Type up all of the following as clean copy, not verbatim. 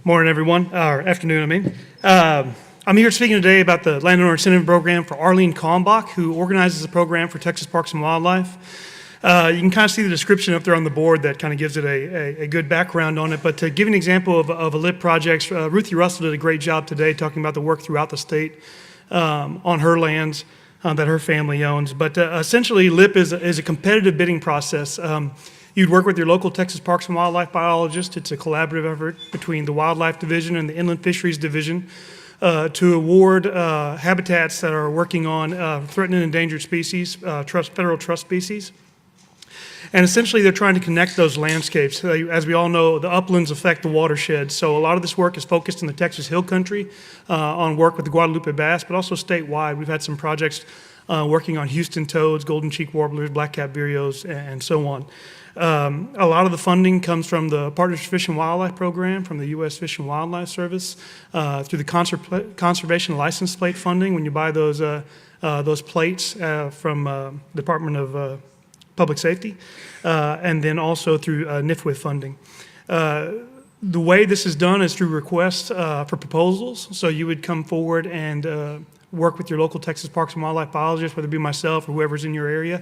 Morning, everyone, or afternoon, I mean. I'm here speaking today about the Landowner Incentive Program for Arlene Kalmbach, who organizes the program for Texas Parks and Wildlife. You can kind of see the description up there on the board that kind of gives it a good background on it. But to give an example of a LIP project, Ruthie Russell did a great job today talking about the work throughout the state on her lands that her family owns. But essentially, LIP is a competitive bidding process. You'd work with your local Texas Parks and Wildlife biologist. It's a collaborative effort between the Wildlife Division and the Inland Fisheries Division to award habitats that are working on threatened and endangered species, federal trust species. And essentially, they're trying to connect those landscapes. As we all know, the uplands affect the watershed. So a lot of this work is focused in the Texas Hill Country on work with the Guadalupe bass, but also statewide. We've had some projects working on Houston toads, golden cheek warblers, black-capped vireos, and so on. A lot of the funding comes from the Partners Fish and Wildlife Program, from the U.S. Fish and Wildlife Service, through the Conservation License Plate funding when you buy those plates from Department of Public Safety, and then also through NIFWIF funding. The way this is done is through requests for proposals. So you would come forward and work with your local Texas Parks and Wildlife biologist, whether it be myself or whoever's in your area,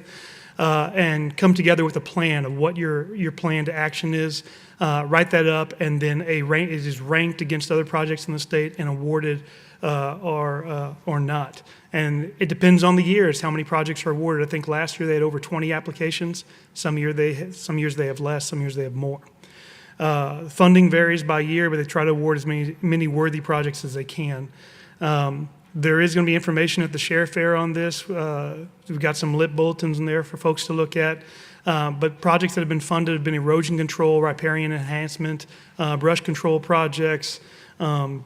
and come together with a plan of what your plan to action is, write that up, and then it is ranked against other projects in the state and awarded or not. And it depends on the years how many projects are awarded. I think last year they had over 20 applications. Some years they have less, some years they have more. Funding varies by year, but they try to award as many worthy projects as they can. There is going to be information at the sheriff fair on this. We've got some LIP bulletins in there for folks to look at. But projects that have been funded have been erosion control, riparian enhancement, brush control projects, trying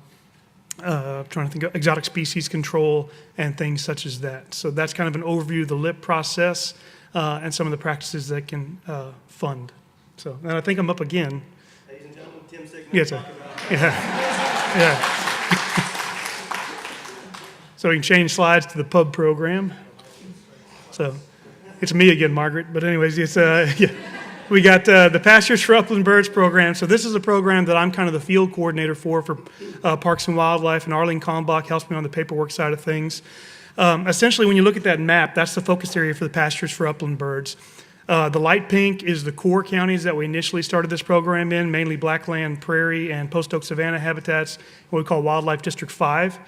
to think of exotic species control, and things such as that. So that's kind of an overview of the LIP process and some of the practices that can fund. So, and I think I'm up again. Ladies and gentlemen, Tim Siegmund. Yes, sir. Yeah. So we can change slides to the pub program. So it's me again, Margaret. But anyways, it's yeah. We got the Pasture for Upland Birds program. So this is a program that I'm kind of the field coordinator for Parks and Wildlife, and Arlene Kalmbach helps me on the paperwork side of things. Essentially, when you look at that map, that's the focus area for the Pastures for Upland Birds. The light pink is the core counties that we initially started this program in, mainly Blackland, Prairie, and Post Oak Savanna habitats, what we call Wildlife District 5.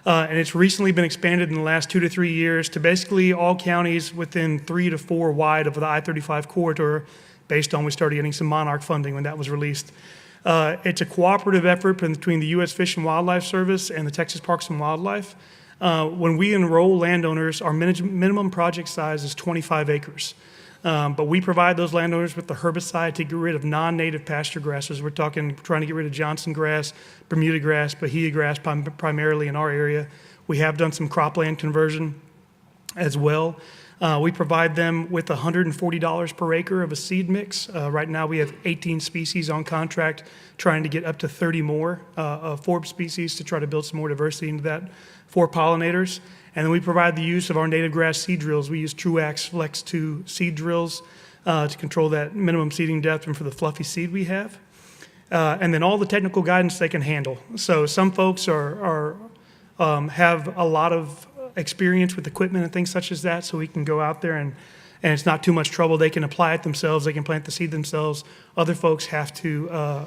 And it's recently been expanded in the last 2 to 3 years to basically all counties within 3 to 4 wide of the I-35 corridor, based on we started getting some monarch funding when that was released. It's a cooperative effort between the U.S. Fish and Wildlife Service and the Texas Parks and Wildlife. When we enroll landowners, our minimum project size is 25 acres. But we provide those landowners with the herbicide to get rid of non-native pasture grasses. We're trying to get rid of Johnson grass, Bermuda grass, Bahia grass, primarily in our area. We have done some cropland conversion as well. We provide them with $140 per acre of a seed mix. Right now we have 18 species on contract, trying to get up to 30 more forb species to try to build some more diversity into that for pollinators. And then we provide the use of our native grass seed drills. We use Truax Flex 2 seed drills to control that minimum seeding depth and for the fluffy seed we have. And then all the technical guidance they can handle. So some folks have a lot of experience with equipment and things such as that, so we can go out there and it's not too much trouble. They can apply it themselves. They can plant the seed themselves. Other folks have to,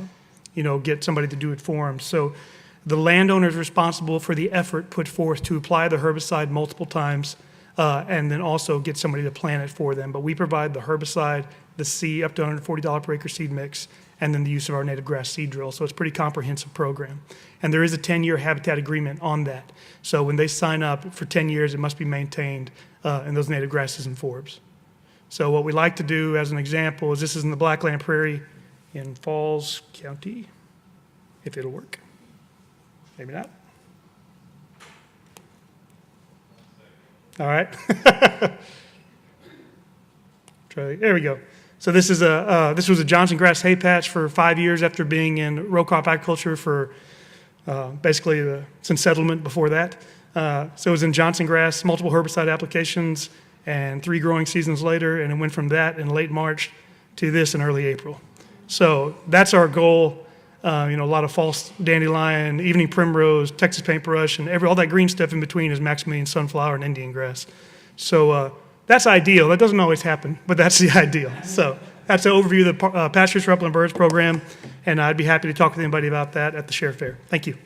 get somebody to do it for them. So the landowner is responsible for the effort put forth to apply the herbicide multiple times and then also get somebody to plant it for them. But we provide the herbicide, the seed, up to $140 per acre seed mix, and then the use of our native grass seed drill. So it's a pretty comprehensive program. And there is a 10-year habitat agreement on that. So when they sign up for 10 years, it must be maintained in those native grasses and forbs. So what we like to do, as an example, is this is in the Blackland Prairie in Falls County, if it'll work. Maybe not. All right. There we go. So this is this was a Johnson grass hay patch for 5 years after being in row crop agriculture for basically since settlement before that. So it was in Johnson grass, multiple herbicide applications, and 3 growing seasons later, and it went from that in late March to this in early April. So that's our goal. A lot of false dandelion, evening primrose, Texas paintbrush, and all that green stuff in between is Maximilian sunflower and Indian grass. So that's ideal. That doesn't always happen, but that's the ideal. So that's an overview of the Pastures for Upland Birds program, and I'd be happy to talk with anybody about that at the Sheriff Fair. Thank you.